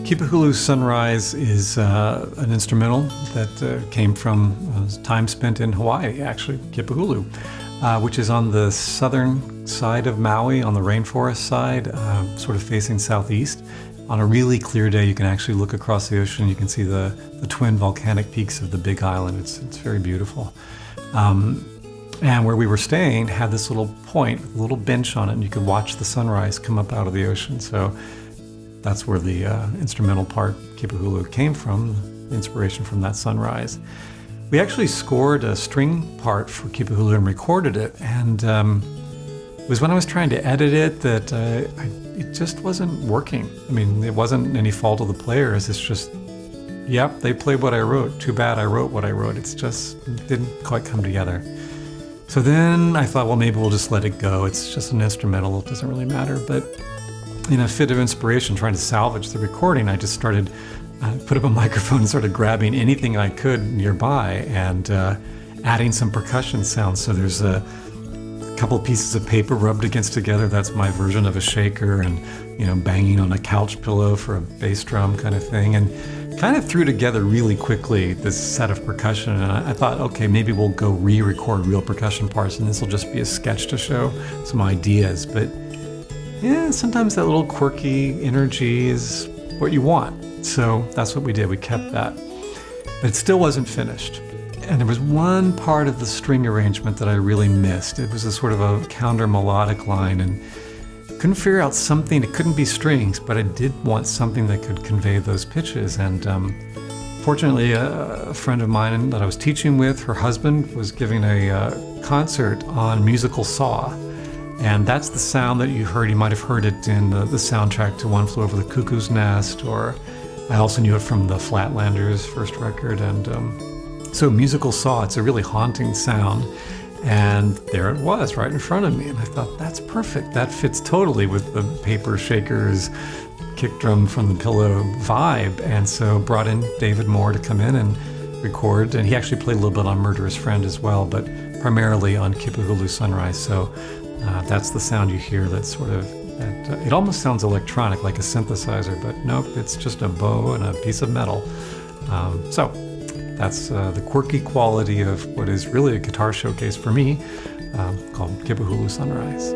Kipahulu Sunrise is an instrumental that came from time spent in Hawaii, actually, Kipahulu, which is on the southern side of Maui, on the rainforest side, sort of facing southeast. On a really clear day, you can actually look across the ocean. You can see the twin volcanic peaks of the Big Island. It's very beautiful. And where we were staying had this little point, with a little bench on it, and you could watch the sunrise come up out of the ocean. So that's where the instrumental part, Kipahulu, came from, the inspiration from that sunrise. We actually scored a string part for Kipahulu and recorded it, and it was when I was trying to edit it that it just wasn't working. I mean, it wasn't any fault of the players, it's just, yep, they played what I wrote. Too bad I wrote what I wrote. It's just didn't quite come together. So then I thought, well, maybe we'll just let it go. It's just an instrumental, it doesn't really matter. But in a fit of inspiration, trying to salvage the recording, I just started, put up a microphone and started grabbing anything I could nearby and adding some percussion sounds. So there's a couple pieces of paper rubbed against together. That's my version of a shaker, and banging on a couch pillow for a bass drum kind of thing. And kind of threw together really quickly this set of percussion, and I thought, okay, maybe we'll go re-record real percussion parts, and this will just be a sketch to show some ideas. But yeah, sometimes that little quirky energy is what you want. So that's what we did. We kept that. But it still wasn't finished. And there was one part of the string arrangement that I really missed. It was a sort of a counter melodic line, and couldn't figure out something. It couldn't be strings, but I did want something that could convey those pitches. And fortunately, a friend of mine that I was teaching with, her husband was giving a concert on musical saw. And that's the sound that you heard. You might have heard it in the soundtrack to One Flew Over the Cuckoo's Nest, or I also knew it from the Flatlanders' first record. And so musical saw, it's a really haunting sound. And there it was, right in front of me. And I thought, that's perfect. That fits totally with the paper shakers, kick drum from the pillow vibe. And so brought in David Moore to come in and record. And he actually played a little bit on Murderous Friend as well, but primarily on Kipahulu Sunrise. So that's the sound you hear. That's sort of, it almost sounds electronic, like a synthesizer, but nope, it's just a bow and a piece of metal. So that's the quirky quality of what is really a guitar showcase for me, called Kipahulu Sunrise.